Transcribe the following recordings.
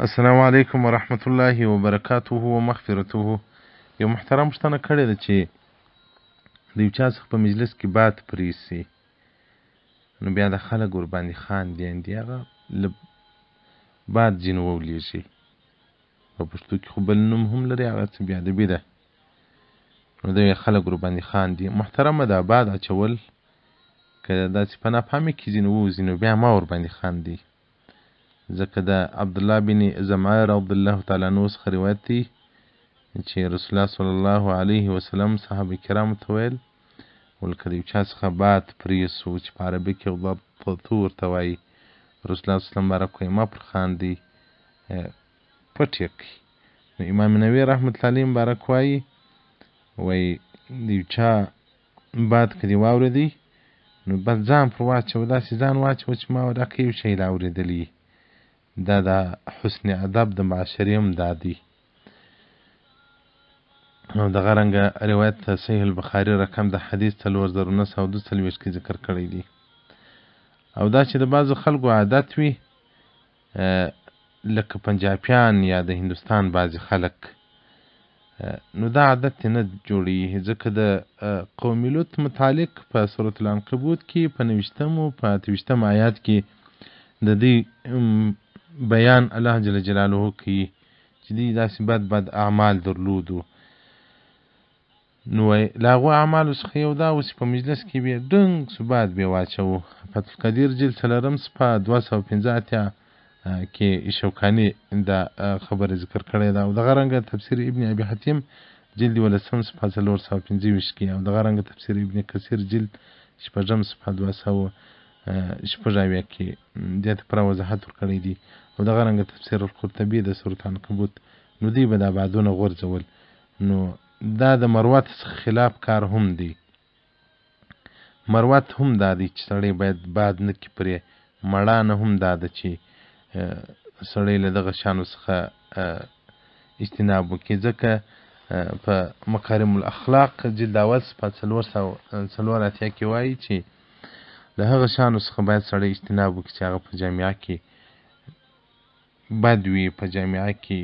السلام علیکم ورحمت الله وبرکاته ومغفرته. یو محترم پوښتنه کړې ده چې د یو چا څخه په مجلس کې باد پرې سي، نو بیا د خلک ورباندې خاندي، هغه له باد ځینې وولېږي. په پښتو کې خو بل نوم هم لري، هغه څه بې ادبي ده، نو دغې خلک ورباندې خاندي. محترمه دا باد اچول که داسې په ناپامي کې ځینې ووځي، نو بیا ما ورباندې خاندي، ځکه د عبدالله بن زمعه رضی الله تعالی عنه څخه روایت دی چې رسول الله صلی الله علیه وسلم صحابه کرامو ته ویل ولکه د یو چا څخه باد پرې سو، چې په عربي کې ضبطو ورته وایي، رسول الله صلی الله علیه وسلم بارک وایي مه پر خاندئ، پټ یې کړئ. نو امام نووي رحمت الله علیه مبارک وایي د یو چا باد که دې واورېدی، نو بس ځان پر واچوه، داسې ځان واچوه چې ما ورکه یو شی لا اورېدلی. دا د حسن ادب د معاشرې هم دا دی. نو دغه رنګه روایت صحیح البخاري رقم د حدیث 4942 کې ذکر کړی دی. او دا چې د بعضو خلکو عادت وي، لکه پنجابیان یا د هندوستان بعضې خلک، نو دا عادت یې نه جوړېږي، ځکه د قوم لوط متعلق په سورة العنکبوت کې په 28 آیات کې د دې بیان الله جل جلاله کوي چې دوی داسې بد اعمال درلودو. نو له هغو اعمالو څخه یو دا و چې په مجلس کې بیا ډنګ سو باد بیا واچوو. فتح القدیر جلد 4 صفحه 215 کې شوکاني دا خبره ذکر کړې ده. او دغه رنګه تفسیر ابن ابي حاتم جلد 18 صفحه 425 کې، او دغه رنګه تفسیر ابن کثیر جلد 6 صفحه 200 کې دې ته پوره وضاحت ورکړی دی. او دغه رنګه تفسیر القرطبي د سورة عنکبوت، نو دوی به دا بادونه غورځول. نو دا د مروت څخه خلاف کار هم دی. مروت هم دا دی چې سړی باید باد نه کړي پرې. مړانه هم دا ده چې سړی له دغه شیانو څخه اجتناب وکړي، ځکه په مکارم الاخلاق جلد 1 صفحه 484 کې وایي چې له هغه شیانو څخه باید سړی اجتناب وکړي چې هغه په جامعه کې بد وي، په جامعه کې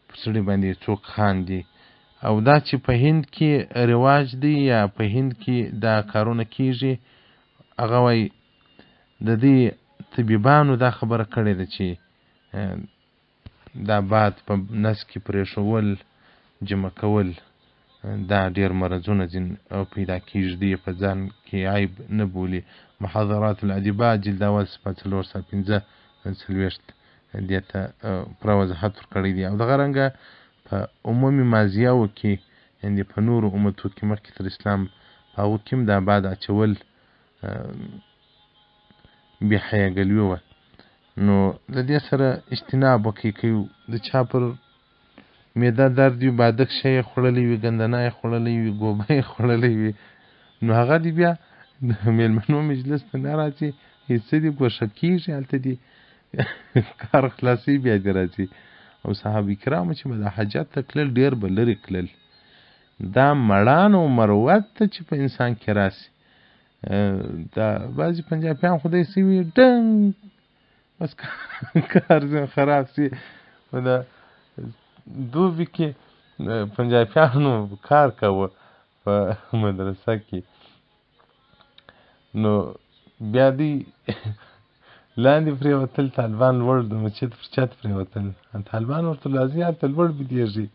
په سړي باندې څوک خاندي. او دا چې په هند کې رواج دی یا په هند کې دا کارونه کیږي، هغه وایي د دې طبیبانو دا خبره کړې ده چې دا باد په نس کې پرېښول، جمع کول، دا ډېر مرضونه پیدا کیږي، دی په ځان کې عیب نه بولي. محاضرات الادباء جلد 1 صفحه 415 دې ته پوره وضاحت ورکړی دی. او دغه رنګه په عمومي ماضیاو کې، یعنې په نورو امتو کې مخکې تر اسلام، په هغو کې هم دا باد اچول بې حیاګلوي وه. نو د دې سره اجتناب وکړئ. که د چا پر معده درد وي، بادک شی یې خوړلی وي، ګندنه یې خوړلی وي، ګوبه یې خوړلی وي، نو هغه دې بیا د مېلمنو مجلس ته نه راځي، هېڅ څه دې ګوښه کېږي، هلته دې کار خلاصوي، بیا دې راځي. او صحابه کرامو چې به دا حاجت ته تلل، ډېر به لرې تلل. دا مړان او مروت ته چې په انسان کې راسي، دا بعضې پنجابیان خو داسې وي ډنګ بس کار خراب سي. په دا دوبي کې پنجابیانو کار کوه په مدرسه کې، نو بیا دوی لاندې پرېوتل، طالبان لوړ د مسجد پر چت پرېوتل، طالبان ورته لازي هلته لوړ بېدېږي.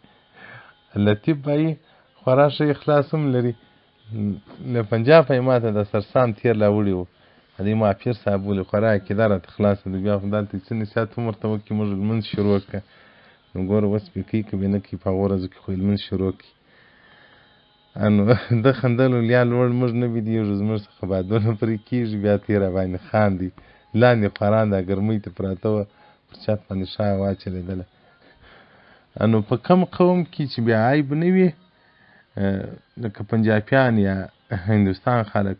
لطیف بایي خورا ښه اخلاص هم لري، له پنجاب یې ما ته د سرسام تېر لا وړي وو، هغې ما پیر صاحب ولي خورا عقیده راته خلاصه ده. بیا خو دلته څه نصیحت هم ورته وکړي، موږ لمونځ شروع کړه. نو ګوره اوس پې کوي که بې نه کوي، په هغو ورځو کې خو یې لمونځ شروع کړي. نو ده خندل ویل یا لوړ موږ نه بېدېږو، زموږ څخه بادونه پرې کېږي، بیا ته یې راباندې خاندي. لاندې قرآن دا ګرمۍ ته پراته وه، پر چت باندې ښه هوا چلېدله. نو په کوم قوم کې چې بیا عیب نه وي، لکه پنجابیان یا هندوستان خلک،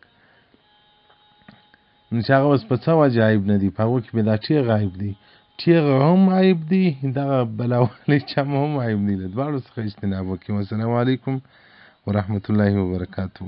نو چې هغه اوس په څه وجه عیب نه دي، په هغو کې بیا دا ټیغ عیب دی، ټیغ هم عیب دی، دغه بلاوالی چم هم عیب دی. له دواړو څخه اجتناب وکړي. والسلام علیکم ورحمة الله وبرکاته.